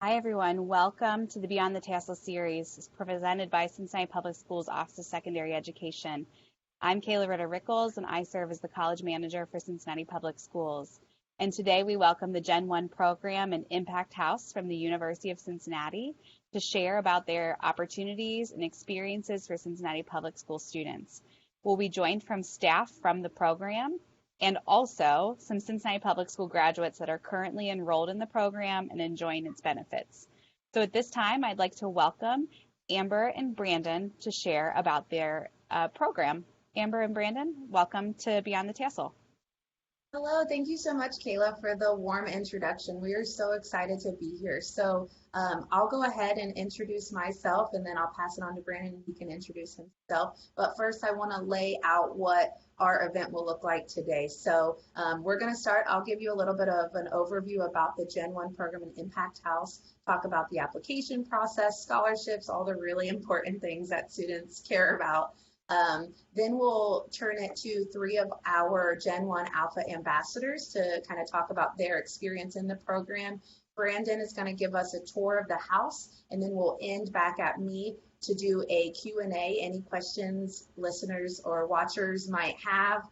Hi, everyone. Welcome to the Beyond the Tassel series presented by Cincinnati Public Schools Office of Secondary Education. I'm Kayla Ritter-Rickles, and I serve as the college manager for Cincinnati Public Schools. And today we welcome the Gen-1 program and Impact House from the University of Cincinnati to share about their opportunities and experiences for Cincinnati Public School students. We'll be joined from staff from the program and also some Cincinnati Public School graduates that are currently enrolled in the program and enjoying its benefits. So at this time, I'd like to welcome Amber and Brandon to share about their program. Amber and Brandon, welcome to Beyond the Tassel. Hello, thank you so much, Kayla, for the warm introduction. We are so excited to be here. So I'll go ahead and introduce myself, and then I'll pass it on to Brandon, and he can introduce himself. But first, I want to lay out what our event will look like today. So we're going to start. I'll give you a little bit of an overview about the Gen-1 program and Impact House, talk about the application process, scholarships, all the really important things that students care about. Then we'll turn it to three of our Gen-1 Alpha ambassadors to kind of talk about their experience in the program. Brandon is going to give us a tour of the house, and then we'll end back at me to do a Q&A. Any questions listeners or watchers might have,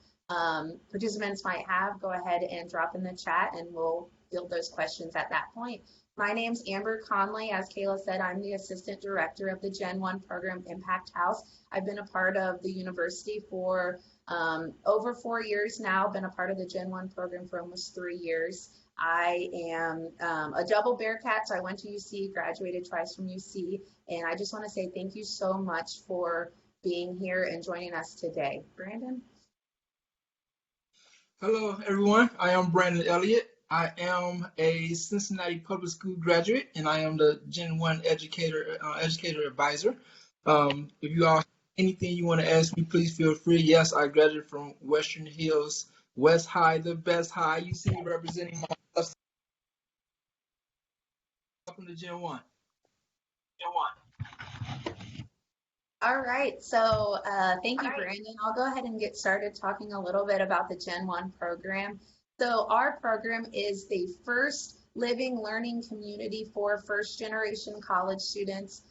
participants might have, go ahead and drop in the chat, and we'll field those questions at that point. My name's Amber Conley. As Kayla said, I'm the Assistant Director of the Gen-1 Program Impact House. I've been a part of the university for over 4 years now, been a part of the Gen-1 program for almost 3 years. I am a double Bearcat, so I went to UC, graduated twice from UC, and I just want to say thank you so much for being here and joining us today. Brandon? Hello, everyone. I am Brandon Elliott. I am a Cincinnati Public School graduate, and I am the Gen-1 educator advisor. If you all have anything you want to ask me, please feel free. Yes, I graduated from Western Hills West High, the best high. You see me representing myself. Welcome to Gen-1. All right, so thank you, Brandon. I'll go ahead and get started talking a little bit about the Gen-1 program. So our program is the first living learning community for first-generation college students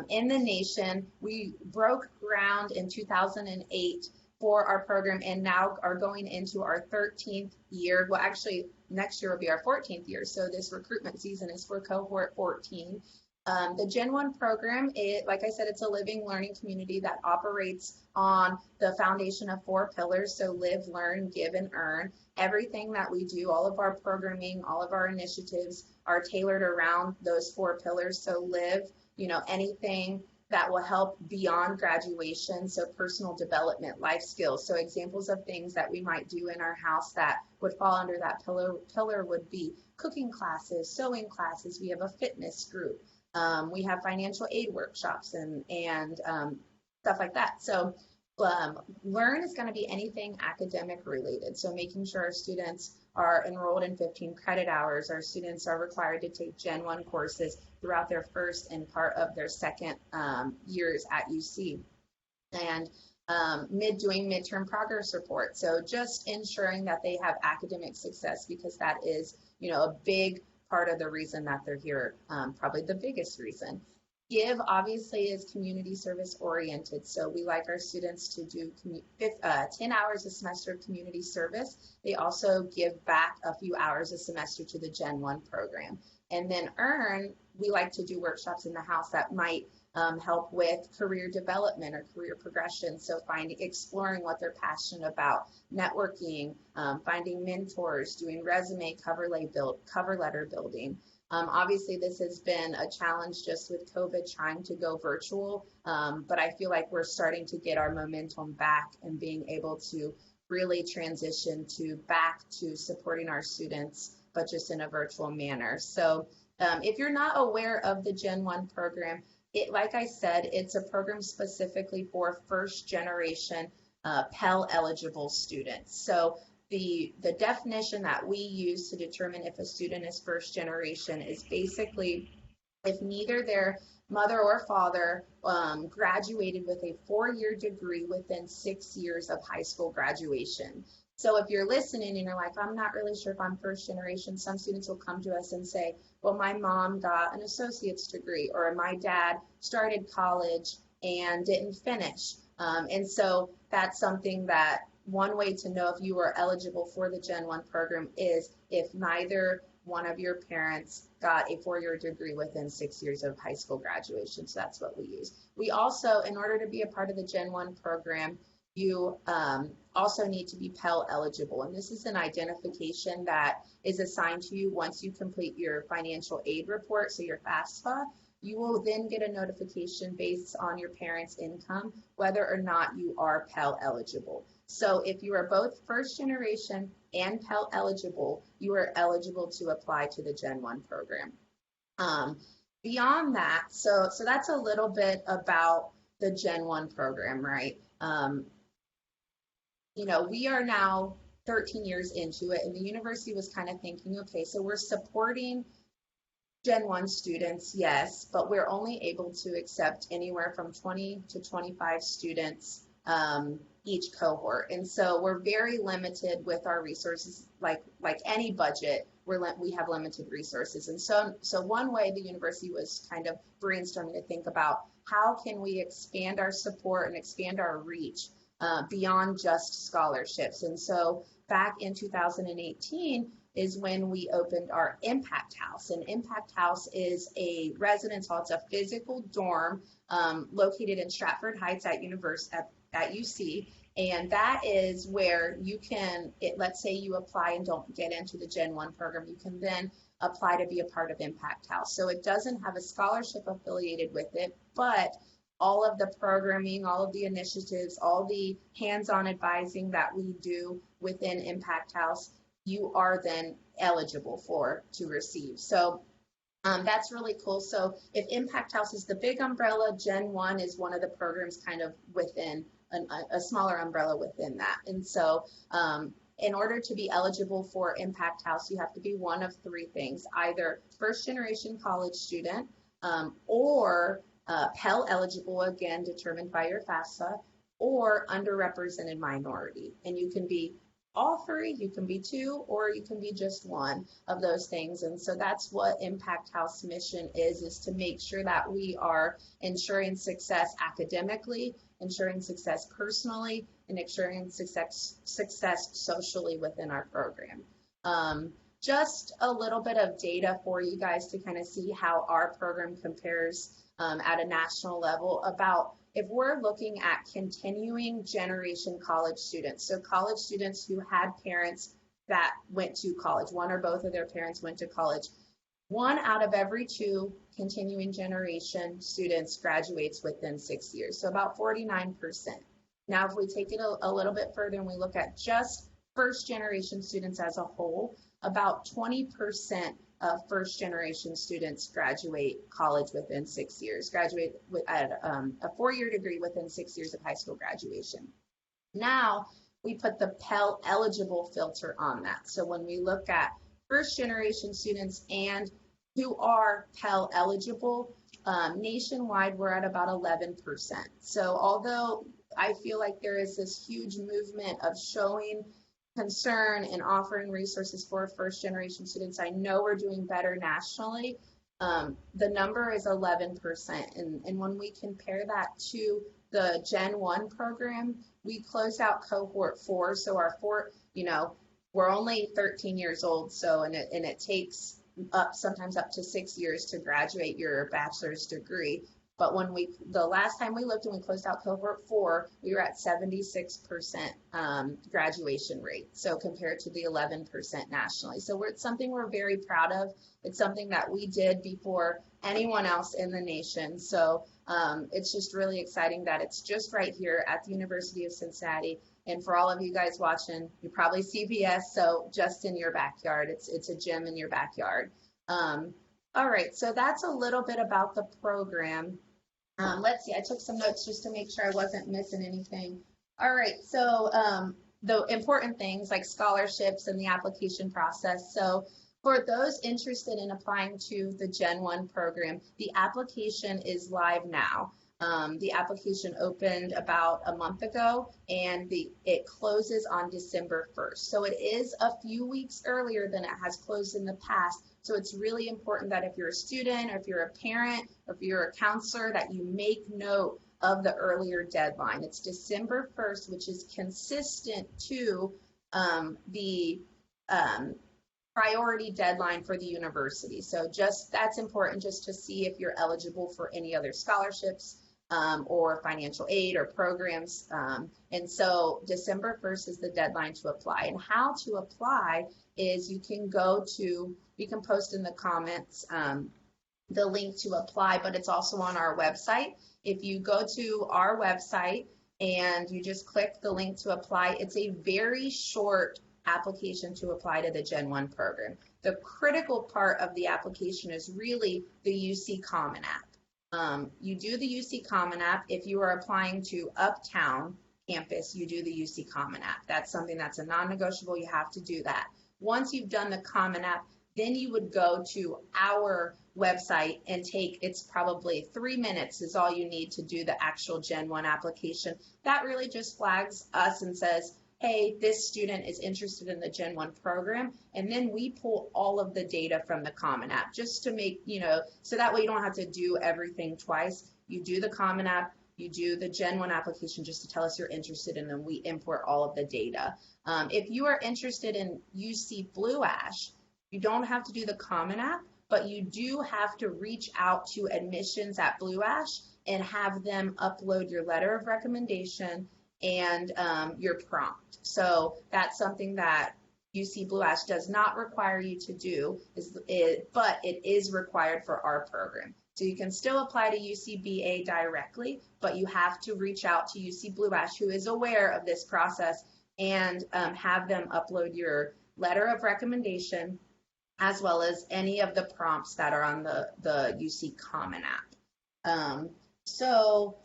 in the nation. We broke ground in 2008 for our program and now are going into our 13th year. Well, actually, next year will be our 14th year, so this recruitment season is for cohort 14. The Gen-1 program, like I said, it's a living learning community that operates on the foundation of 4 pillars, so live, learn, give, and earn. Everything that we do, all of our programming, all of our initiatives are tailored around those 4 pillars. So live, anything that will help beyond graduation, so personal development, life skills. So examples of things that we might do in our house that would fall under that pillar would be cooking classes, sewing classes. We have a fitness group. We have financial aid workshops and stuff like that. So learn is going to be anything academic related. So making sure our students are enrolled in 15 credit hours. Our students are required to take Gen-1 courses throughout their first and part of their second years at UC. And doing midterm progress report. So just ensuring that they have academic success, because that is, a big part of the reason that they're here, probably the biggest reason. Give, obviously, is community service oriented. So we like our students to do 10 hours a semester of community service. They also give back a few hours a semester to the Gen-1 program. And then earn, we like to do workshops in the house that might help with career development or career progression. So exploring what they're passionate about, networking, finding mentors, doing resume, cover letter building. Obviously, this has been a challenge just with COVID trying to go virtual, but I feel like we're starting to get our momentum back and being able to really transition back to supporting our students, but just in a virtual manner. So if you're not aware of the Gen-1 program, like I said, it's a program specifically for first-generation Pell-eligible students. So the definition that we use to determine if a student is first generation is basically if neither their mother or father graduated with a 4-year degree within 6 years of high school graduation. So if you're listening and you're like, I'm not really sure if I'm first generation, some students will come to us and say, well, my mom got an associate's degree, or my dad started college and didn't finish. And so that's something that one way to know if you are eligible for the Gen 1 program is if neither one of your parents got a 4-year degree within 6 years of high school graduation. So that's what we use. We also, in order to be a part of the Gen 1 program, you also need to be Pell eligible. And this is an identification that is assigned to you once you complete your financial aid report, so your FAFSA. You will then get a notification based on your parents' income, whether or not you are Pell eligible. So if you are both first generation and Pell eligible, you are eligible to apply to the Gen 1 program. Beyond that, so that's a little bit about the Gen 1 program, right? You know, we are now 13 years into it, and the university was kind of thinking, okay, so we're supporting Gen 1 students, yes, but we're only able to accept anywhere from 20 to 25 students each cohort. And so we're very limited with our resources, like any budget, we have limited resources. And so one way the university was kind of brainstorming to think about how can we expand our support and expand our reach beyond just scholarships. And so back in 2018 is when we opened our Impact House. And Impact House is a residence hall. It's a physical dorm located in Stratford Heights at UC. And that is where you can, let's say you apply and don't get into the Gen 1 program, you can then apply to be a part of Impact House. So it doesn't have a scholarship affiliated with it, but all of the programming, all of the initiatives, all the hands-on advising that we do within Impact House, you are then eligible to receive. So that's really cool. So if Impact House is the big umbrella, Gen 1 is one of the programs kind of within a smaller umbrella within that. And so in order to be eligible for Impact House, you have to be one of three things: either first generation college student, or Pell eligible, again, determined by your FAFSA, or underrepresented minority. And you can be all three, you can be two, or you can be just one of those things. And so that's what Impact House mission is to make sure that we are ensuring success academically, ensuring success personally, and ensuring success socially within our program. Just a little bit of data for you guys to kind of see how our program compares at a national level about if we're looking at continuing generation college students, so college students who had parents that went to college, one or both of their parents went to college, 1 out of every 2 continuing generation students graduates within 6 years, so about 49%. Now, if we take it a little bit further and we look at just first generation students as a whole, about 20% of first generation students graduate college within 6 years, graduate at a 4-year degree within 6 years of high school graduation. Now we put the Pell eligible filter on that. So when we look at first generation students and who are Pell eligible, nationwide we're at about 11%. So although I feel like there is this huge movement of showing concern and offering resources for first generation students, I know we're doing better nationally. The number is 11%. And when we compare that to the Gen 1 program, we closed out cohort 4. So our 4, we're only 13 years old. So, and it takes sometimes up to 6 years to graduate your bachelor's degree. But the last time we looked and we closed out cohort 4, we were at 76% graduation rate. So compared to the 11% nationally. So it's something we're very proud of. It's something that we did before anyone else in the nation. So it's just really exciting that it's just right here at the University of Cincinnati. And for all of you guys watching, you're probably CPS, so just in your backyard. It's a gym in your backyard. All right, so that's a little bit about the program. Let's see, I took some notes just to make sure I wasn't missing anything. All right, so the important things like scholarships and the application process. So for those interested in applying to the Gen 1 program, the application is live now. The application opened about a month ago, and it closes on December 1st. So it is a few weeks earlier than it has closed in the past. So it's really important that if you're a student, or if you're a parent, or if you're a counselor, that you make note of the earlier deadline. It's December 1st, which is consistent to the priority deadline for the university. So that's important just to see if you're eligible for any other scholarships or financial aid or programs. And so December 1st is the deadline to apply. And how to apply is you can post in the comments the link to apply, but it's also on our website. If you go to our website and you just click the link to apply, it's a very short application to apply to the Gen-1 program. The critical part of the application is really the UC Common App. You do the UC Common App. If you are applying to Uptown campus, you do the UC Common App. That's something that's a non-negotiable. You have to do that. Once you've done the Common App, then you would go to our website and it's probably 3 minutes is all you need to do the actual Gen-1 application. That really just flags us and says, hey, this student is interested in the Gen-1 program, and then we pull all of the data from the Common App just to make, so that way you don't have to do everything twice. You do the Common App, you do the Gen-1 application just to tell us you're interested, and then we import all of the data. If you are interested in UC Blue Ash, you don't have to do the Common App, but you do have to reach out to admissions at Blue Ash and have them upload your letter of recommendation and your prompt. So that's something that UC Blue Ash does not require you to do, but it is required for our program. So you can still apply to UCBA directly, but you have to reach out to UC Blue Ash, who is aware of this process, and have them upload your letter of recommendation, as well as any of the prompts that are on the UC Common App. So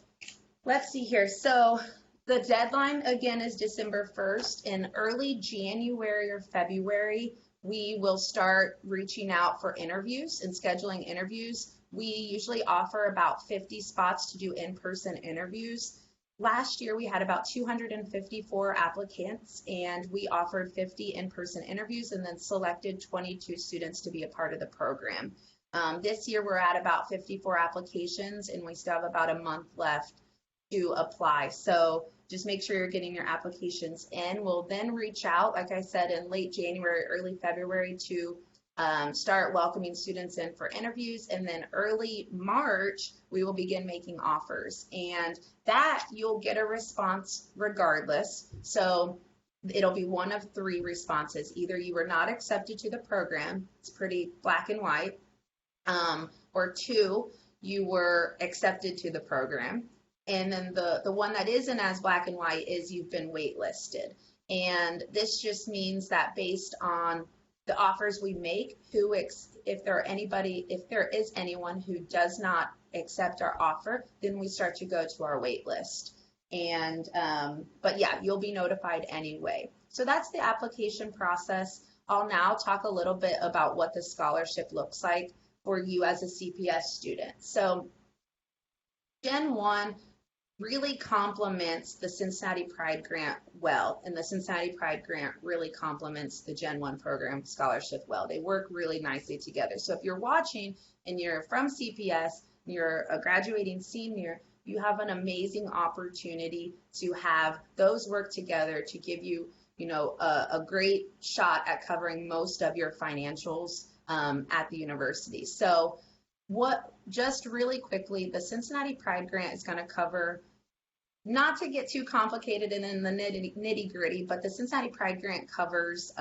let's see here. So the deadline, again, is December 1st. In early January or February, we will start reaching out for interviews and scheduling interviews. We usually offer about 50 spots to do in-person interviews. Last year, we had about 254 applicants, and we offered 50 in-person interviews and then selected 22 students to be a part of the program. This year, we're at about 54 applications, and we still have about a month left to apply. So just make sure you're getting your applications in. We'll then reach out, like I said, in late January, early February to start welcoming students in for interviews, and then early March we will begin making offers, and that you'll get a response regardless. So it'll be one of 3 responses. Either you were not accepted to the program, it's pretty black and white, or 2, you were accepted to the program. And then the one that isn't as black and white is you've been waitlisted. And this just means that based on the offers we make, if there is anyone who does not accept our offer, then we start to go to our wait list. And but yeah, you'll be notified anyway. So that's the application process. I'll now talk a little bit about what the scholarship looks like for you as a CPS student. So Gen-1 really complements the Cincinnati Pride Grant well, and the Cincinnati Pride Grant really complements the Gen-1 program scholarship well. They work really nicely together. So if you're watching and you're from CPS, you're a graduating senior, you have an amazing opportunity to have those work together to give you, a great shot at covering most of your financials at the university. So just really quickly, the Cincinnati Pride Grant is going to cover, not to get too complicated and in the nitty gritty, but the Cincinnati Pride Grant covers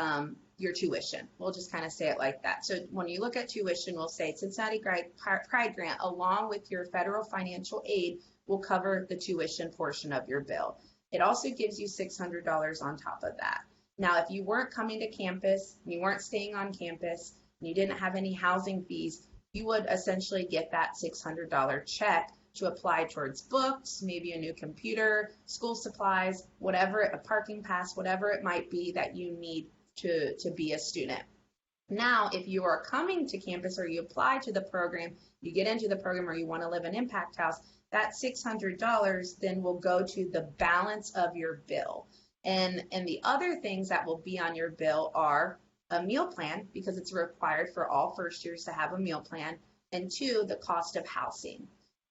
your tuition. We'll just kind of say it like that. So when you look at tuition, we'll say Cincinnati Pride Grant, along with your federal financial aid, will cover the tuition portion of your bill. It also gives you $600 on top of that. Now, if you weren't coming to campus, you weren't staying on campus, and you didn't have any housing fees, you would essentially get that $600 check to apply towards books, maybe a new computer, school supplies, whatever, a parking pass, whatever it might be that you need to be a student. Now, if you are coming to campus or you apply to the program, you get into the program or you want to live in Impact House, that $600 then will go to the balance of your bill. And the other things that will be on your bill are a meal plan, because it's required for all first years to have a meal plan, and 2, the cost of housing.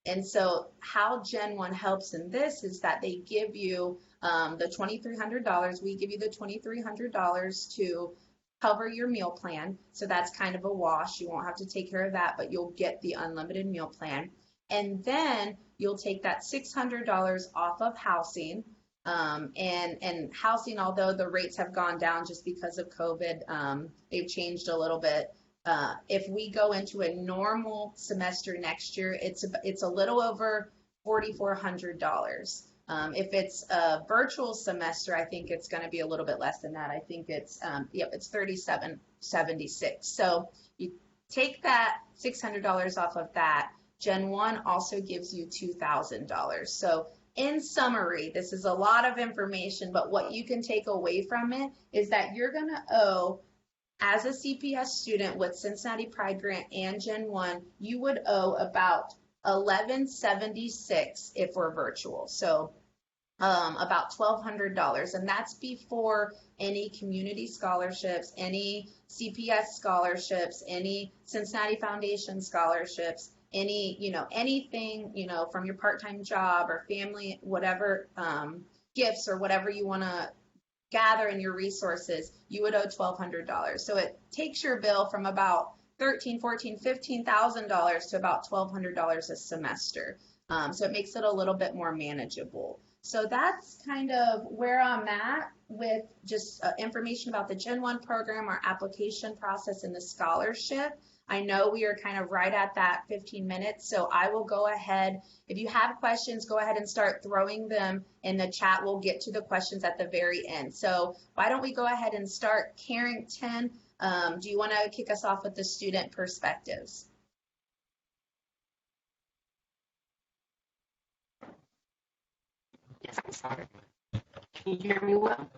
And so how Gen 1 helps in this is that they give you the $2,300. We give you the $2,300 to cover your meal plan. So that's kind of a wash. You won't have to take care of that, but you'll get the unlimited meal plan. And then you'll take that $600 off of housing. And housing, although the rates have gone down just because of COVID, they've changed a little bit. If we go into a normal semester next year, it's a little over $4,400. If it's a virtual semester, I think it's going to be a little bit less than that. I think it's it's $3,776. So you take that $600 off of that. Gen 1 also gives you $2,000. So in summary, this is a lot of information, but what you can take away from it is that you're going to owe, as a CPS student with Cincinnati Pride Grant and Gen 1, you would owe about $1,176 if we're virtual. So about $1,200, and that's before any community scholarships, any CPS scholarships, any Cincinnati Foundation scholarships, any, anything, from your part-time job or family, whatever, gifts or whatever you want to gather in your resources, you would owe $1,200. So it takes your bill from about $13,000, $14,000, $15,000 to about $1,200 a semester. So it makes it a little bit more manageable. So that's kind of where I'm at with just information about the Gen 1 program, our application process, and the scholarship. I know we are kind of right at that 15 minutes, so I will go ahead. If you have questions, go ahead and start throwing them in the chat. We'll get to the questions at the very end. So why don't we go ahead and start? Carrington, do you want to kick us off with the student perspectives? Yes, I'm sorry. Can you hear me well?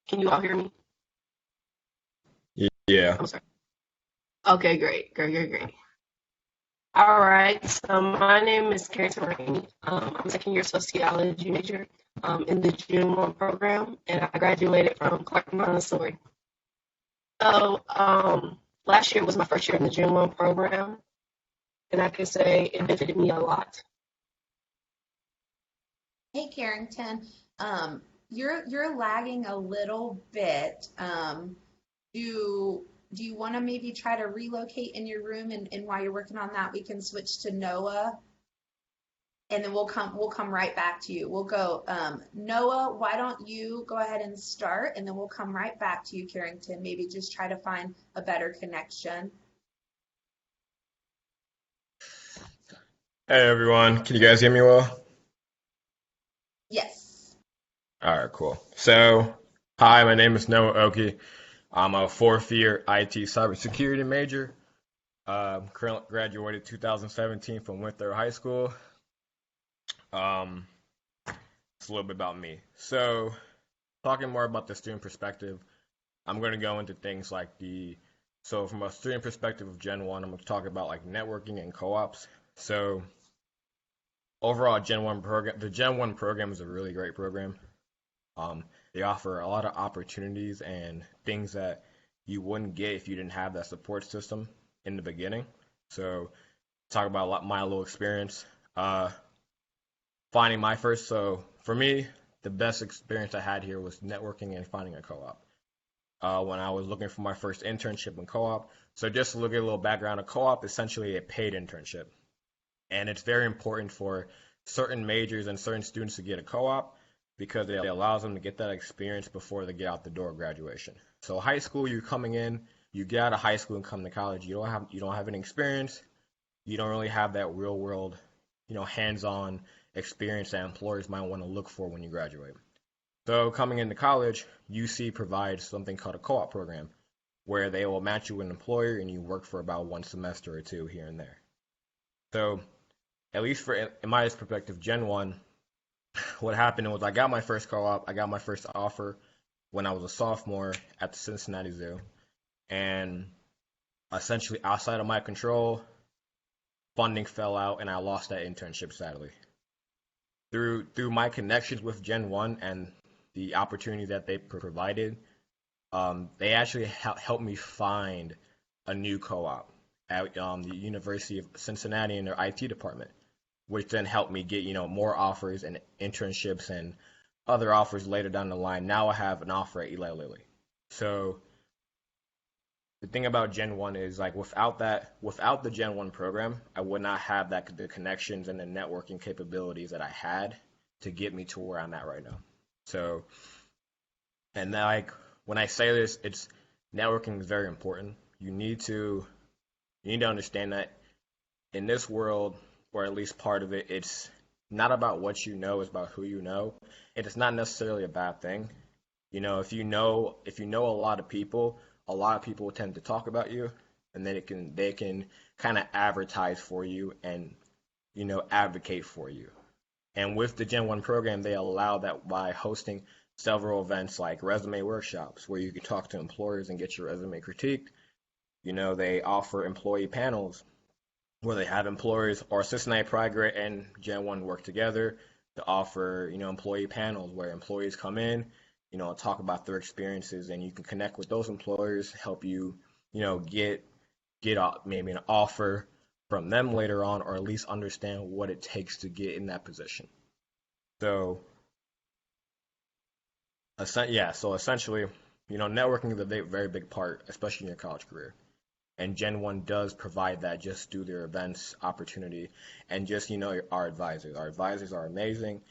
Can you all hear me? Yeah. I'm sorry. Okay, great. All right, so my name is Carrington. I'm a second-year sociology major in the Gen-1 program, and I graduated from Clark Montessori. So last year was my first year in the Gen-1 program, and I can say it benefited me a lot. Hey, Carrington, you're lagging a little bit. Do you want to maybe try to relocate in your room, and while you're working on that, we can switch to Noah, and then we'll come right back to you. We'll go, Noah, why don't you go ahead and start, and then we'll come right back to you, Carrington. Maybe just try to find a better connection. Hey everyone, can you guys hear me well? Yes. All right, cool. So, hi, my name is Noah Oki. I'm a fourth-year IT cybersecurity major. Currently graduated 2017 from Winthrop High School. It's a little bit about me. So, talking more about the student perspective, I'm going to go into things like so from a student perspective of Gen 1, I'm going to talk about like networking and co-ops. So, overall, the Gen 1 program is a really great program. They offer a lot of opportunities and things that you wouldn't get if you didn't have that support system in the beginning. So, talk about my little experience. Finding my first. So, for me, the best experience I had here was networking and finding a co-op. When I was looking for my first internship in co-op. So, just to look at a little background, a co-op is essentially a paid internship. And it's very important for certain majors and certain students to get a co-op because it allows them to get that experience before they get out the door of graduation. So high school, you're coming in, you get out of high school and come to college, you don't have any experience, you don't really have that real world, hands-on experience that employers might want to look for when you graduate. So coming into college, UC provides something called a co-op program where they will match you with an employer and you work for about one semester or two here and there. So at least in my perspective, Gen 1, what happened was I got my first co-op, I got my first offer when I was a sophomore at the Cincinnati Zoo, and essentially outside of my control, funding fell out, and I lost that internship sadly. Through my connections with Gen-1 and the opportunity that they provided, they actually helped me find a new co-op at the University of Cincinnati in their IT department, which then helped me get more offers and internships and other offers later down the line. Now I have an offer at Eli Lilly. So the thing about Gen-1 is like without the Gen-1 program, I would not have the connections and the networking capabilities that I had to get me to where I'm at right now. So, and like when I say this, it's networking is very important. You need to understand that in this world, or at least part of it, it's not about what you know, it's about who you know. And it's not necessarily a bad thing. If you know a lot of people will tend to talk about you, and then they can kind of advertise for you and advocate for you. And with the Gen-1 program, they allow that by hosting several events like resume workshops where you can talk to employers and get your resume critiqued. They offer employee panels where they have employers, or Cincinnati Pride Grant and Gen-1 work together to offer, employee panels where employees come in, talk about their experiences, and you can connect with those employers, help you, get maybe an offer from them later on, or at least understand what it takes to get in that position. So essentially, networking is a very big part, especially in your college career. And Gen-1 does provide that just through their events opportunity and just, our advisors. Our advisors are amazing.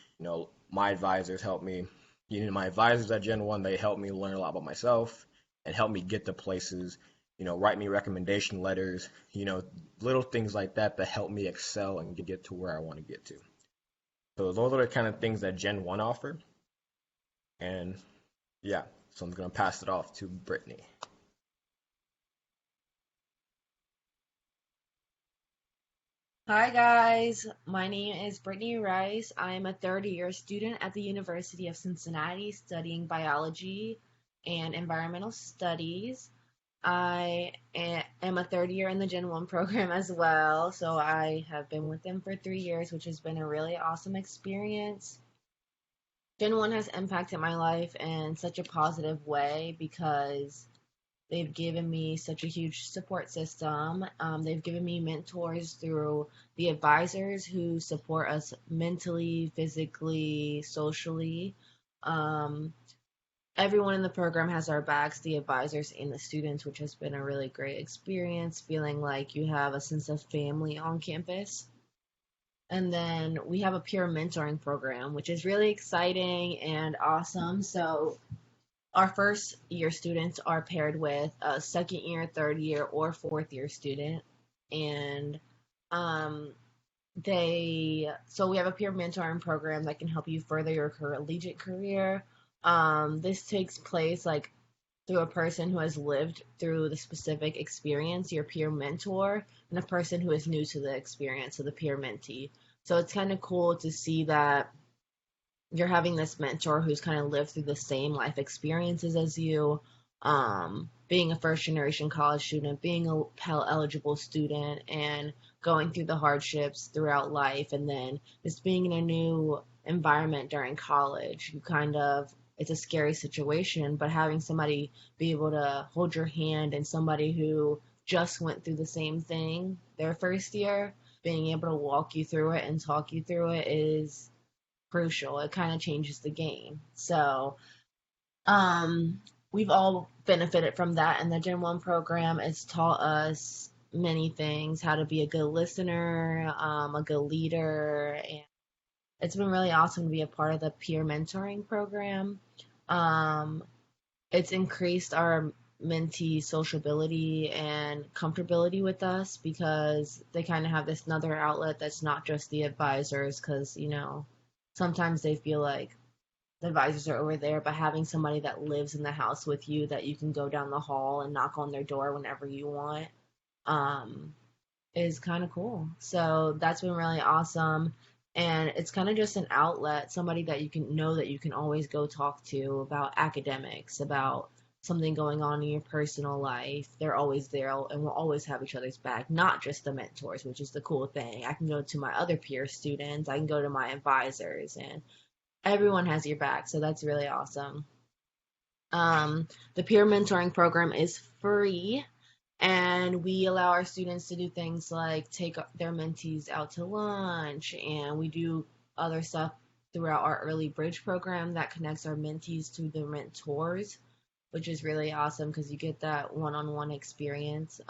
My advisors help me. My advisors at Gen-1, they help me learn a lot about myself and help me get to places, write me recommendation letters, little things like that help me excel and get to where I want to get to. So those are the kind of things that Gen-1 offer. And yeah, so I'm going to pass it off to Brittany. Hi guys, my name is Brittany Rice. I am a third-year student at the University of Cincinnati studying biology and environmental studies. I am a third year in the Gen-1 program as well, so I have been with them for 3 years, which has been a really awesome experience. Gen-1 has impacted my life in such a positive way because they've given me such a huge support system. They've given me mentors through the advisors who support us mentally, physically, socially. Everyone in the program has our backs, the advisors and the students, which has been a really great experience, feeling like you have a sense of family on campus. And then we have a peer mentoring program, which is really exciting and awesome. So our first year students are paired with a second year, third year, or fourth year student. And so we have a peer mentoring program that can help you further your collegiate career. This takes place like through a person who has lived through the specific experience, your peer mentor, and a person who is new to the experience, so the peer mentee. So it's kind of cool to see that you're having this mentor who's kind of lived through the same life experiences as you, being a first generation college student, being a Pell-eligible student, and going through the hardships throughout life, and then just being in a new environment during college. It's a scary situation, but having somebody be able to hold your hand and somebody who just went through the same thing their first year, being able to walk you through it and talk you through it is crucial. It kind of changes the game. So we've all benefited from that, and the Gen-1 program has taught us many things, how to be a good listener, a good leader, and it's been really awesome to be a part of the peer mentoring program. It's increased our mentee sociability and comfortability with us because they kind of have this another outlet that's not just the advisors, because, sometimes they feel like the advisors are over there, but having somebody that lives in the house with you that you can go down the hall and knock on their door whenever you want is kind of cool. So that's been really awesome. And it's kind of just an outlet, somebody that you can know that you can always go talk to about academics, about something going on in your personal life. They're always there and we'll always have each other's back, not just the mentors, which is the cool thing. I can go to my other peer students, I can go to my advisors, and everyone has your back. So that's really awesome. The peer mentoring program is free, and we allow our students to do things like take their mentees out to lunch, and we do other stuff throughout our early bridge program that connects our mentees to their mentors, which is really awesome because you get that one-on-one experience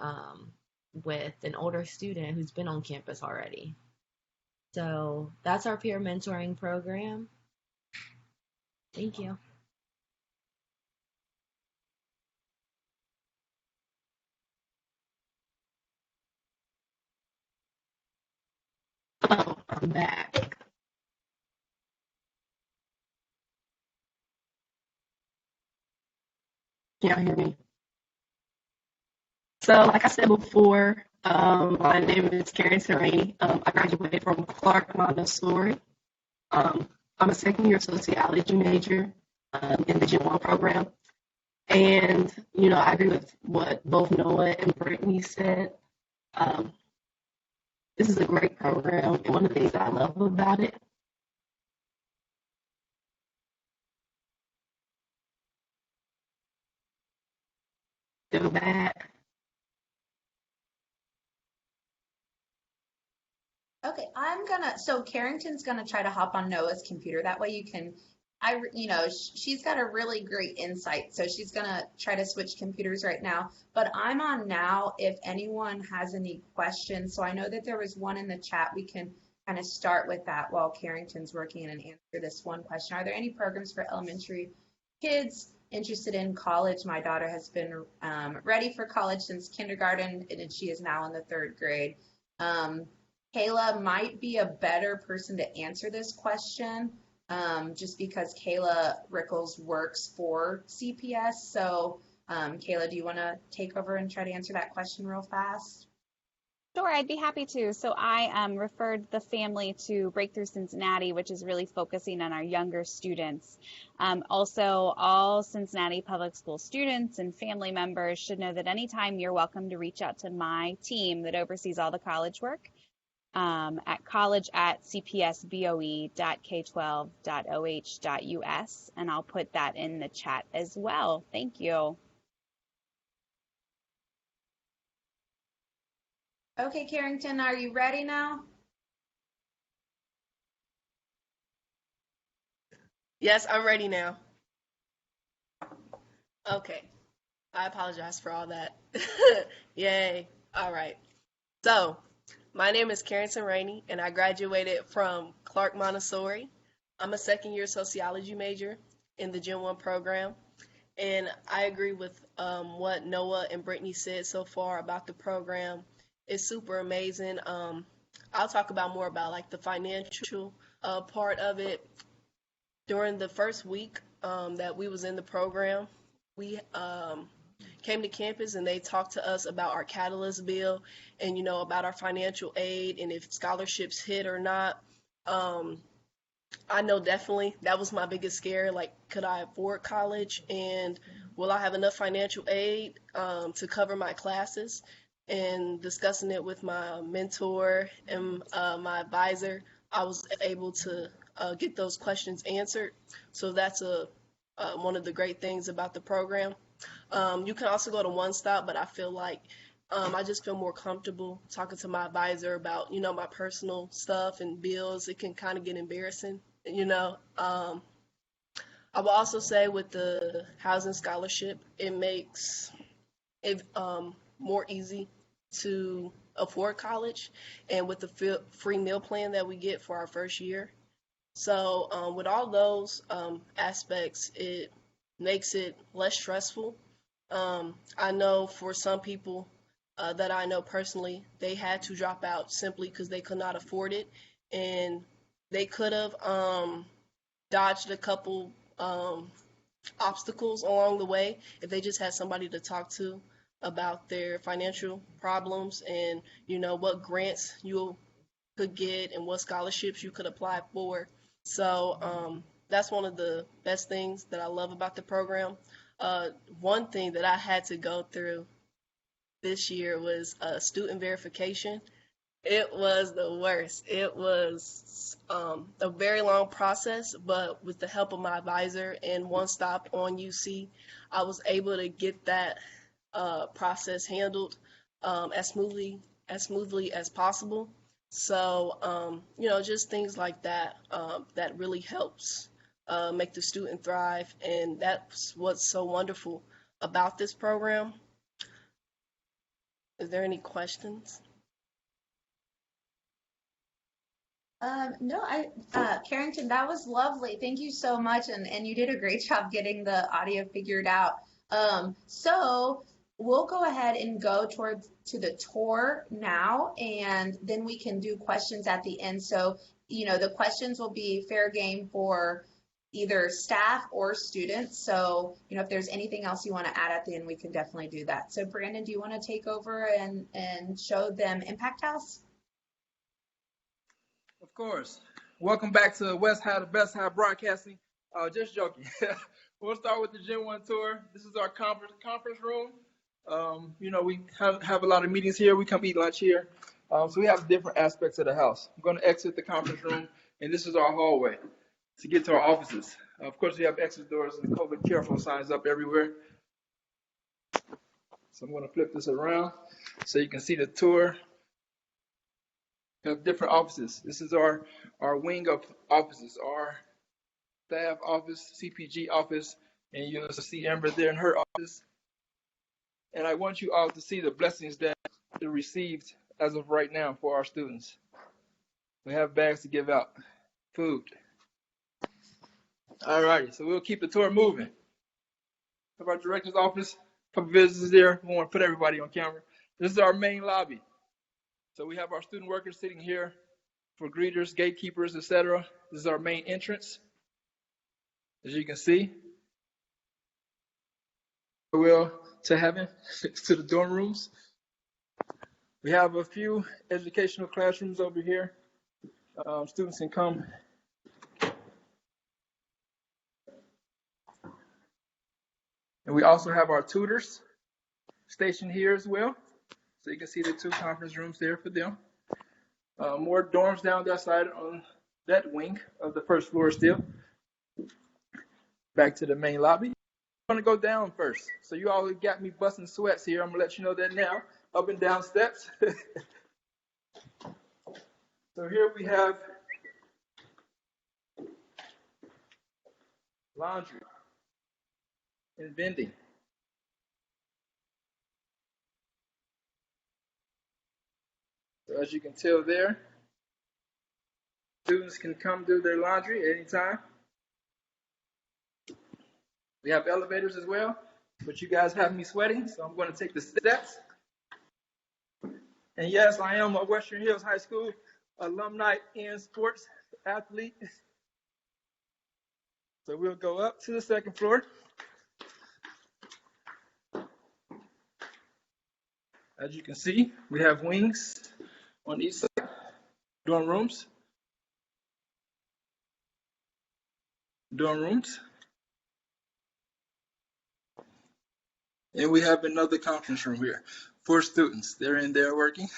with an older student who's been on campus already. So that's our peer mentoring program. Thank you. Oh, I'm back. Can y'all hear me? So, like I said before, my name is Karen Serene. I graduated from Clark Montessori. I'm a second-year sociology major in the Gen-1 program. And, I agree with what both Noah and Brittany said. This is a great program, and one of the things I love about it go back. Okay, so Carrington's gonna try to hop on Noah's computer. That way you can, she's got a really great insight. So she's gonna try to switch computers right now. But I'm on now if anyone has any questions. So I know that there was one in the chat. We can kind of start with that while Carrington's working and answer this one question. Are there any programs for elementary kids interested in college? My daughter has been ready for college since kindergarten, and she is now in the 3rd grade. Kayla might be a better person to answer this question, just because Kayla Rickles works for CPS. So, Kayla, do you want to take over and try to answer that question real fast? Sure, I'd be happy to. So I referred the family to Breakthrough Cincinnati, which is really focusing on our younger students. Also, all Cincinnati Public School students and family members should know that anytime you're welcome to reach out to my team that oversees all the college work at college@cpsboe.k12.oh.us, and I'll put that in the chat as well. Thank you. Okay, Carrington, are you ready now? Yes, I'm ready now. Okay. I apologize for all that. Yay. All right. So, my name is Carrington Rainey, and I graduated from Clark Montessori. I'm a second-year sociology major in the Gen-1 program, and I agree with what Noah and Brittany said so far about the program. It's super amazing. I'll talk about more about like the financial part of it. During the first week that we was in the program, we came to campus and they talked to us about our catalyst bill and about our financial aid and if scholarships hit or not. I know definitely that was my biggest scare, like could I afford college and will I have enough financial aid to cover my classes? And discussing it with my mentor and my advisor, I was able to get those questions answered. So that's one of the great things about the program. You can also go to One Stop, but I feel like I just feel more comfortable talking to my advisor about, my personal stuff and bills. It can kind of get embarrassing, I will also say with the housing scholarship, it makes it more easy to afford college, and with the free meal plan that we get for our first year. So with all those aspects, it makes it less stressful. I know for some people that I know personally, they had to drop out simply because they could not afford it, and they could have dodged a couple obstacles along the way if they just had somebody to talk to about their financial problems and what grants you'll could get and what scholarships you could apply for. So that's one of the best things that I love about the program. One thing that I had to go through this year was student verification. It was the worst. It was a very long process, but with the help of my advisor and One Stop on UC, I was able to get that process handled as smoothly as possible. So, just things like that that really helps make the student thrive, and that's what's so wonderful about this program. Is there any questions? No, Carrington, that was lovely. Thank you so much. And you did a great job getting the audio figured out. So we'll go ahead and go to the tour now, and then we can do questions at the end. So, the questions will be fair game for either staff or students. So, if there's anything else you want to add at the end, we can definitely do that. So Brandon, do you want to take over and show them Impact House? Of course. Welcome back to West High, the Best High Broadcasting. Just joking. We'll start with the Gen-1 tour. This is our conference room. We have a lot of meetings here. We come eat lunch here. So we have different aspects of the house. I'm going to exit the conference room, and this is our hallway to get to our offices. Of course, we have exit doors and COVID careful signs up everywhere. So I'm going to flip this around so you can see the tour. We have different offices. This is our wing of offices, our staff office, CPG office, and you'll see Amber there in her office. And I want you all to see the blessings that we received as of right now for our students. We have bags to give out, food. All righty, so we'll keep the tour moving. Have our director's office, a couple visitors there. We want to put everybody on camera. This is our main lobby. So we have our student workers sitting here for greeters, gatekeepers, etc. This is our main entrance, as you can see. Will to heaven, to the dorm rooms. We have a few educational classrooms over here. Students can come. And we also have our tutors stationed here as well. So you can see the two conference rooms there for them. More dorms down that side on that wing of the first floor still. Back to the main lobby. I'm going to go down first. So you all got me busting sweats here. I'm going to let you know that now. Up and down steps. So here we have laundry and vending. So as you can tell there, students can come do their laundry at any time. We have elevators as well, but you guys have me sweating, so I'm going to take the steps. And yes, I am a Western Hills High School alumni and sports athlete. So we'll go up to the second floor. As you can see, we have wings on each side, dorm rooms. And we have another conference room here for students. They're in there working.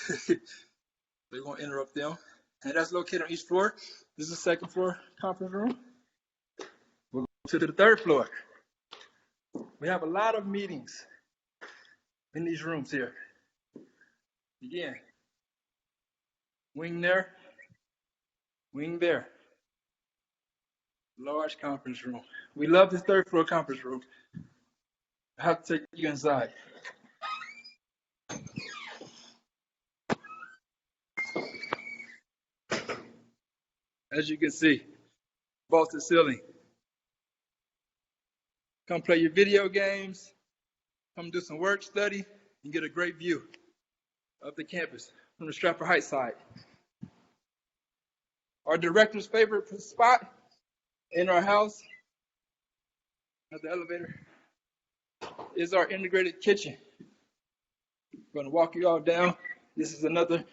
We won't interrupt them. And that's located on each floor. This is the second floor conference room. We'll go to the third floor. We have a lot of meetings in these rooms here. Again, wing there, wing there. Large conference room. We love this third floor conference room. I have to take you inside. As you can see, vaulted ceiling. Come play your video games, come do some work study, and get a great view of the campus from the Stratford Heights side. Our director's favorite spot in our house at the elevator is our integrated kitchen. I'm going to walk you all down. This is another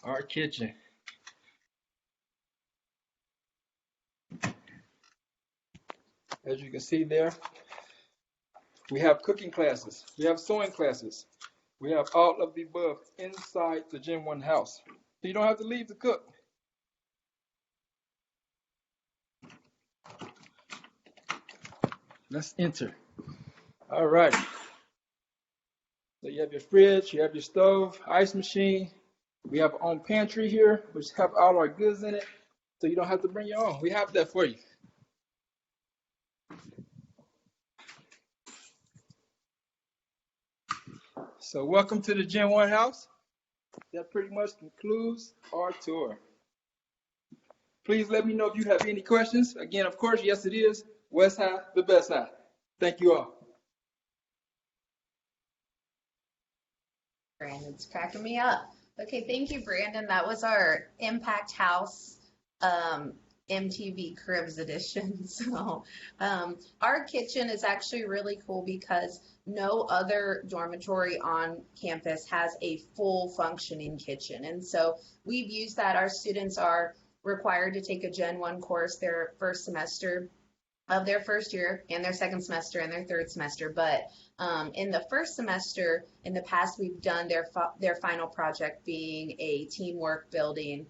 Our kitchen. As you can see there, we have cooking classes. We have sewing classes. We have all of the above inside the Gen-1 house. So you don't have to leave to cook. Let's enter. All right. So you have your fridge, you have your stove, ice machine. We have our own pantry here, which have all our goods in it. So you don't have to bring your own. We have that for you. So welcome to the Gen-1 house. That pretty much concludes our tour. Please let me know if you have any questions. Again, of course, yes, it is West High, the best high. Thank you all. Brandon's cracking me up. Okay, thank you, Brandon. That was our Impact House MTV Cribs edition. So our kitchen is actually really cool because no other dormitory on campus has a full functioning kitchen. And so we've used that. Our students are required to take a Gen-1 course their first semester of their first year and their second semester and their third semester. But in the first semester, in the past, we've done their final project being a teamwork building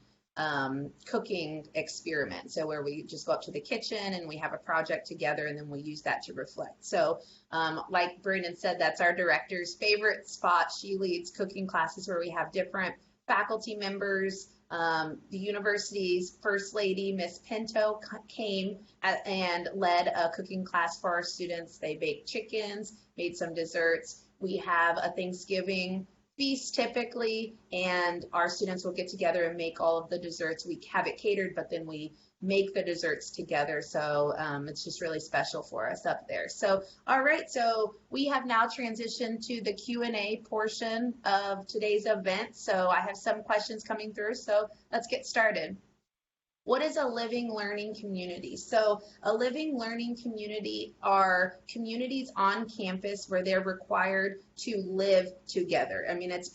cooking experiment. So where we just go up to the kitchen and we have a project together and then we use that to reflect. So like Brandon said, that's our director's favorite spot. She leads cooking classes where we have different faculty members. The university's first lady, Miss Pinto, came and led a cooking class for our students. They baked chickens, made some desserts. We have a Thanksgiving feast typically, and our students will get together and make all of the desserts. We have it catered, but then we make the desserts together. So it's just really special for us up there. So, all right, so we have now transitioned to the Q&A portion of today's event. So I have some questions coming through, so let's get started. What is a living learning community? So a living learning community are communities on campus where they're required to live together. I mean, it's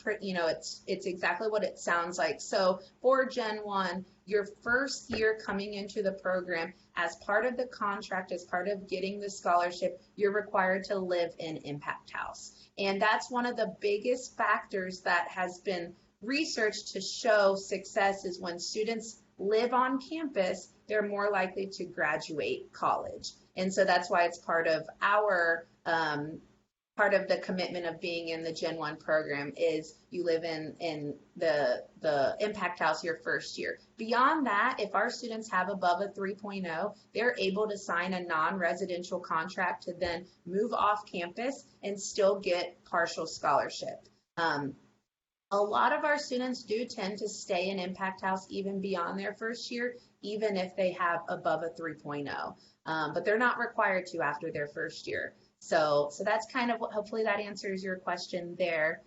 exactly what it sounds like. So for Gen-1, your first year coming into the program, as part of the contract, as part of getting the scholarship, you're required to live in Impact House. And that's one of the biggest factors that has been researched to show success is when students live on campus, they're more likely to graduate college. And so that's why it's part of our part of the commitment of being in the Gen-1 program is you live in the Impact House your first year. Beyond that, if our students have above a 3.0, they're able to sign a non-residential contract to then move off campus and still get partial scholarship. A lot of our students do tend to stay in Impact House even beyond their first year, even if they have above a 3.0, but they're not required to after their first year. So that's kind of what, hopefully that answers your question there.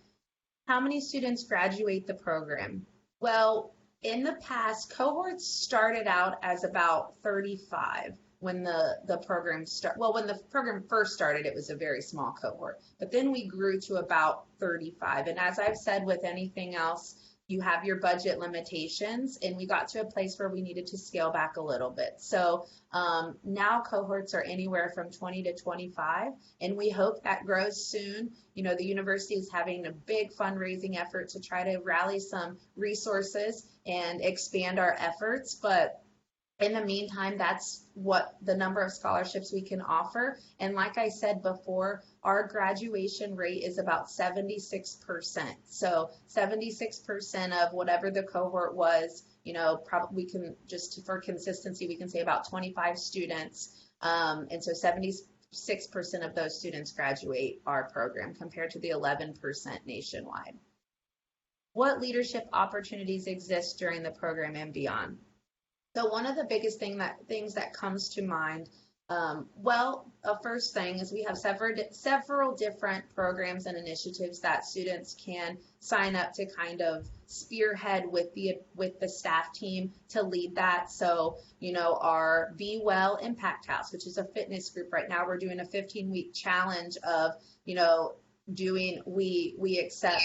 How many students graduate the program? Well, in the past, cohorts started out as about 35 when the program when the program first started, it was a very small cohort, but then we grew to about 35. And as I've said with anything else, you have your budget limitations, and we got to a place where we needed to scale back a little bit. So now cohorts are anywhere from 20 to 25, and we hope that grows soon. You know, the university is having a big fundraising effort to try to rally some resources and expand our efforts, but in the meantime, that's what the number of scholarships we can offer. And like I said before, our graduation rate is about 76%. So 76% of whatever the cohort was, you know, probably we can just for consistency, we can say about 25 students. And so 76% of those students graduate our program compared to the 11% nationwide. What leadership opportunities exist during the program and beyond? So one of the biggest things that comes to mind, first thing is we have several different programs and initiatives that students can sign up to kind of spearhead with the staff team to lead that. So, you know, our Be Well Impact House, which is a fitness group right now, we're doing a 15-week challenge of, you know, we accept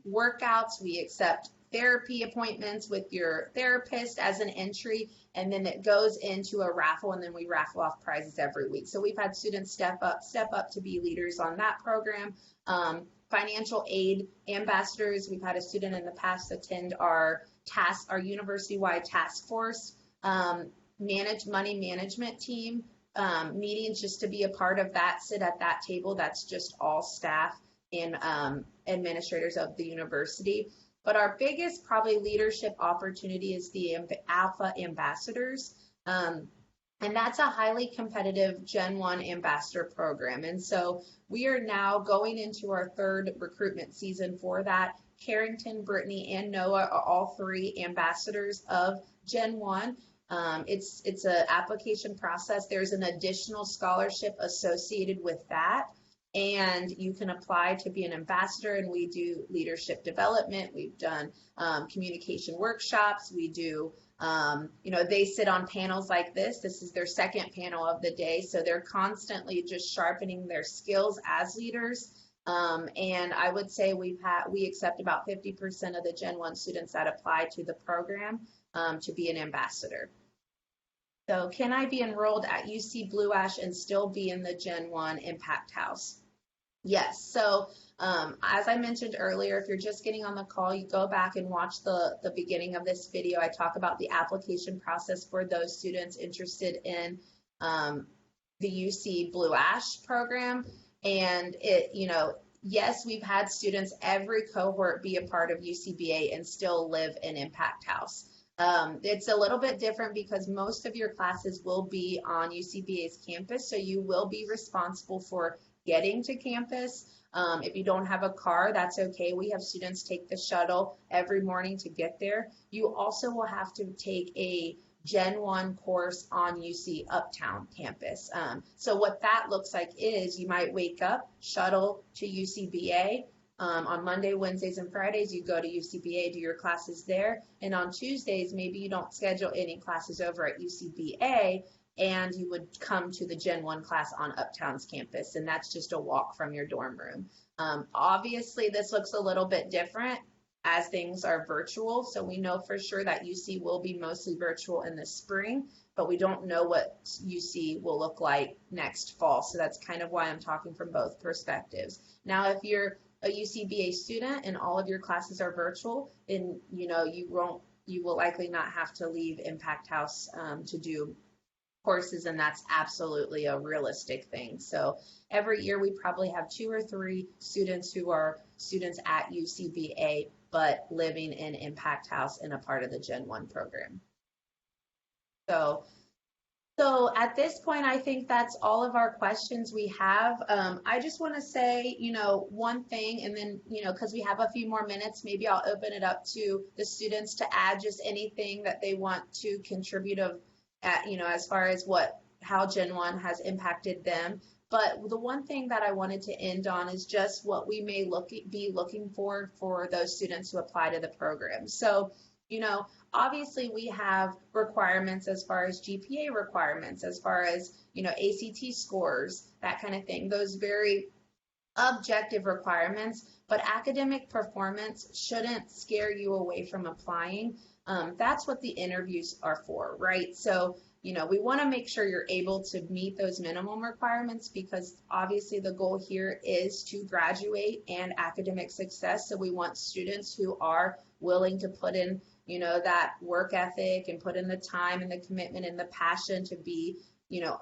workouts, we accept therapy appointments with your therapist as an entry, and then it goes into a raffle, and then we raffle off prizes every week. So we've had students step up to be leaders on that program. Financial aid ambassadors, we've had a student in the past attend our university-wide task force money management team meetings, just to be a part of that, sit at that table. That's just all staff and administrators of the university. But our biggest probably leadership opportunity is the Alpha Ambassadors. And that's a highly competitive Gen 1 ambassador program. And so we are now going into our third recruitment season for that. Carrington, Brittany, and Noah are all three ambassadors of Gen 1. It's an application process. There's an additional scholarship associated with that. And you can apply to be an ambassador, and we do leadership development. We've done communication workshops. We do, they sit on panels like this. This is their second panel of the day. So they're constantly just sharpening their skills as leaders. And I would say we accept about 50% of the Gen 1 students that apply to the program to be an ambassador. So can I be enrolled at UC Blue Ash and still be in the Gen 1 Impact House? Yes. So as I mentioned earlier, if you're just getting on the call, you go back and watch the beginning of this video. I talk about the application process for those students interested in the UC Blue Ash program. And yes, we've had students every cohort be a part of UCBA and still live in Impact House. It's a little bit different because most of your classes will be on UCBA's campus, so you will be responsible for getting to campus. If you don't have a car, that's okay. We have students take the shuttle every morning to get there. You also will have to take a Gen 1 course on UC Uptown campus. So what that looks like is you might wake up, shuttle to UCBA. On Monday, Wednesdays, and Fridays, you go to UCBA, do your classes there. And on Tuesdays, maybe you don't schedule any classes over at UCBA, and you would come to the Gen 1 class on Uptown's campus, and that's just a walk from your dorm room. Obviously, this looks a little bit different as things are virtual, so we know for sure that UC will be mostly virtual in the spring, but we don't know what UC will look like next fall, so that's kind of why I'm talking from both perspectives. Now, if you're a UCBA student and all of your classes are virtual, then you will likely not have to leave Impact House to do courses, and that's absolutely a realistic thing. So every year we probably have 2 or 3 students who are students at UCBA but living in Impact House and a part of the Gen 1 program. So at this point, I think that's all of our questions we have. I just want to say, one thing, and then, because we have a few more minutes, maybe I'll open it up to the students to add just anything that they want to contribute as far as how Gen 1 has impacted them. But the one thing that I wanted to end on is just what we may be looking for those students who apply to the program. So, obviously we have requirements as far as GPA requirements, as far as, ACT scores, that kind of thing, those very objective requirements, but academic performance shouldn't scare you away from applying. That's what the interviews are for, right? So, we want to make sure you're able to meet those minimum requirements, because obviously the goal here is to graduate and academic success. So we want students who are willing to put in that work ethic and put in the time and the commitment and the passion to be,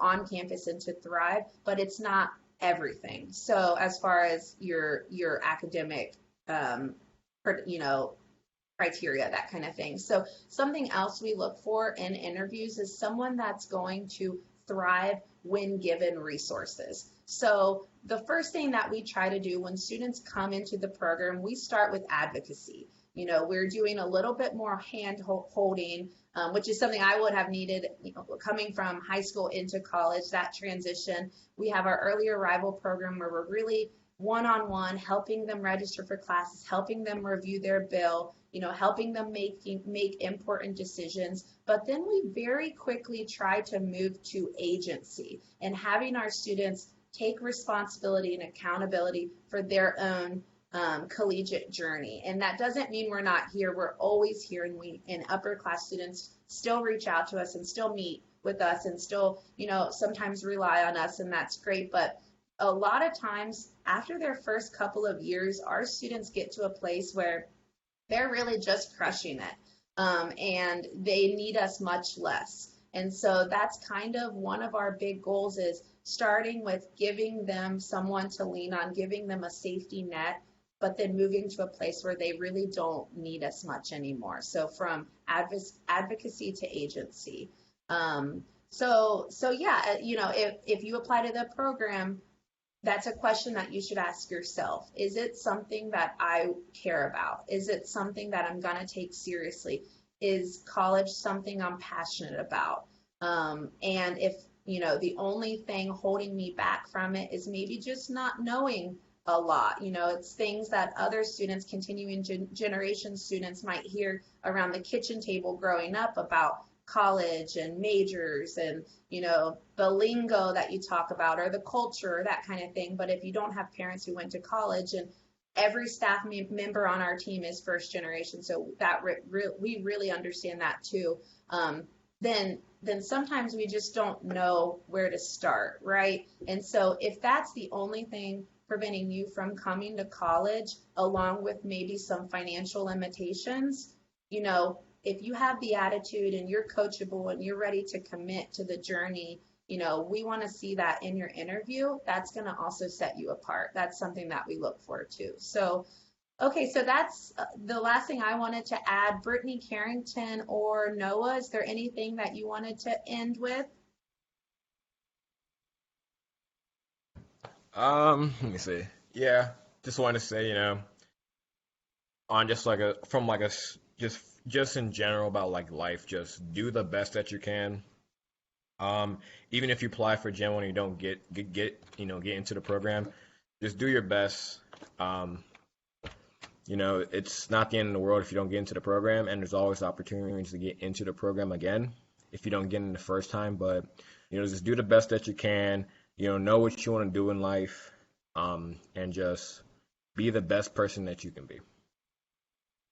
on campus and to thrive, but it's not everything. So as far as your academic, criteria, that kind of thing. So something else we look for in interviews is someone that's going to thrive when given resources. So the first thing that we try to do when students come into the program, we start with advocacy. We're doing a little bit more hand holding, which is something I would have needed coming from high school into college, that transition. We have our early arrival program where we're really one-on-one, helping them register for classes, helping them review their bill, helping them make important decisions. But then we very quickly try to move to agency and having our students take responsibility and accountability for their own collegiate journey. And that doesn't mean we're not here. We're always here, and upper class students still reach out to us and still meet with us and still, sometimes rely on us, and that's great. But a lot of times after their first couple of years, our students get to a place where they're really just crushing it, and they need us much less. And so that's kind of one of our big goals, is starting with giving them someone to lean on, giving them a safety net, but then moving to a place where they really don't need us much anymore. So from advocacy to agency. So yeah, if you apply to the program, that's a question that you should ask yourself. Is it something that I care about? Is it something that I'm going to take seriously? Is college something I'm passionate about? And if, the only thing holding me back from it is maybe just not knowing a lot. It's things that other students, continuing generation students, might hear around the kitchen table growing up about college and majors and, the lingo that you talk about, or the culture, or that kind of thing. But if you don't have parents who went to college, and every staff member on our team is first generation, so that we really understand that too, then sometimes we just don't know where to start, right? And so if that's the only thing preventing you from coming to college, along with maybe some financial limitations, if you have the attitude and you're coachable and you're ready to commit to the journey, we want to see that in your interview. That's going to also set you apart. That's something that we look for too. So, okay, so that's the last thing I wanted to add. Brittany, Carrington, or Noah, is there anything that you wanted to end with? Let me see. Yeah, just wanted to say, on just in general about like life, just do the best that you can. Even if you apply for Gen-1 and you don't get into the program, just do your best. It's not the end of the world if you don't get into the program, and there's always opportunities to get into the program again if you don't get in the first time. But just do the best that you can. Know what you want to do in life, and just be the best person that you can be.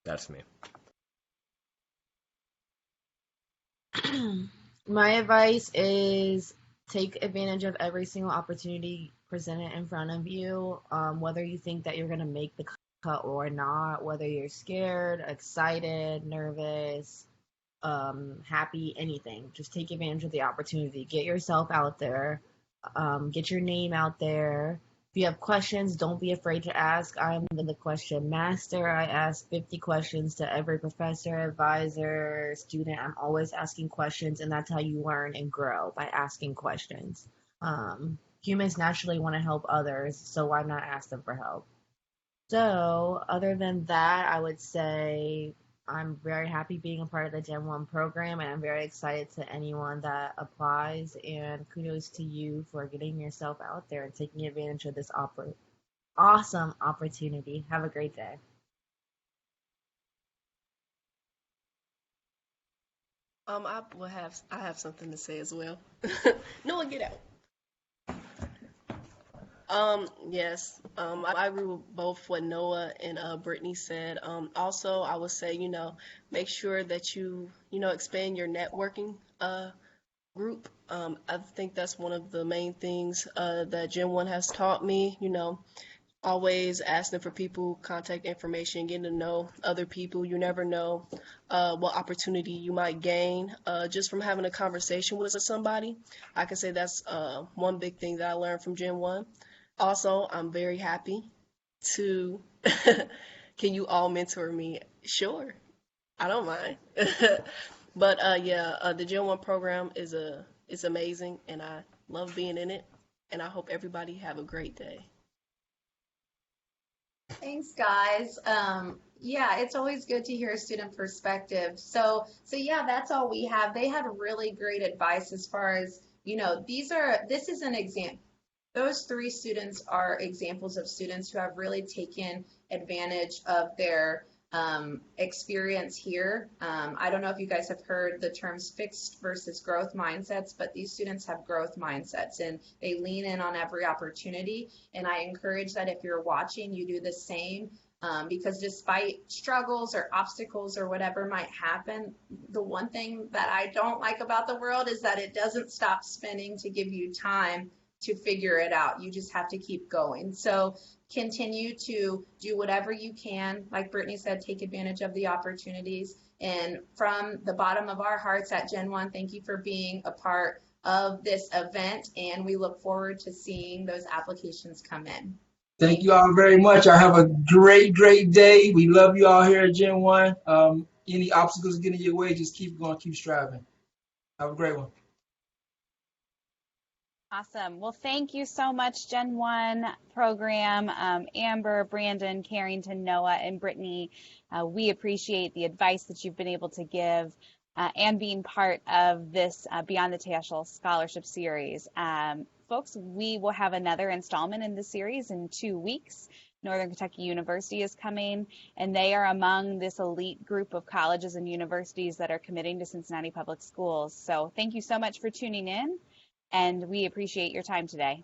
That's me. My advice is take advantage of every single opportunity presented in front of you, whether you think that you're going to make the cut or not, whether you're scared, excited, nervous, happy, anything. Just take advantage of the opportunity. Get yourself out there. Get your name out there. If you have questions, don't be afraid to ask. I'm the question master. I ask 50 questions to every professor, advisor, student. I'm always asking questions, and that's how you learn and grow, by asking questions. Humans naturally want to help others, so why not ask them for help? So other than that, I would say I'm very happy being a part of the Gen-1 program, and I'm very excited to anyone that applies, and kudos to you for getting yourself out there and taking advantage of this awesome opportunity. Have a great day. I have something to say as well. Noah, get out. Yes, I agree with both what Noah and Brittany said. Also, I would say, make sure that you expand your networking group. I think that's one of the main things that Gen-1 has taught me, always asking for people, contact information, getting to know other people. You never know what opportunity you might gain just from having a conversation with somebody. I can say that's one big thing that I learned from Gen-1. Also, I'm very happy to, can you all mentor me? Sure, I don't mind. But the Gen-1 program is amazing, and I love being in it, and I hope everybody have a great day. Thanks, guys. Yeah, it's always good to hear a student perspective. So yeah, that's all we have. They had really great advice as far as, this is an example. Those 3 students are examples of students who have really taken advantage of their experience here. I don't know if you guys have heard the terms fixed versus growth mindsets, but these students have growth mindsets and they lean in on every opportunity. And I encourage that if you're watching, you do the same. Because despite struggles or obstacles or whatever might happen, the one thing that I don't like about the world is that it doesn't stop spinning to give you time to figure it out. You just have to keep going. So continue to do whatever you can. Like Brittany said, take advantage of the opportunities. And from the bottom of our hearts at Gen-1, thank you for being a part of this event. And we look forward to seeing those applications come in. Thank you all very much. I have a great, great day. We love you all here at Gen-1. Any obstacles getting your way, just keep going, keep striving. Have a great one. Awesome. Well, thank you so much, Gen-1 program. Amber, Brandon, Carrington, Noah, and Brittany. We appreciate the advice that you've been able to give and being part of this Beyond the Tassel Scholarship Series. Folks, we will have another installment in this series in 2 weeks. Northern Kentucky University is coming, and they are among this elite group of colleges and universities that are committing to Cincinnati Public Schools. So thank you so much for tuning in, and we appreciate your time today.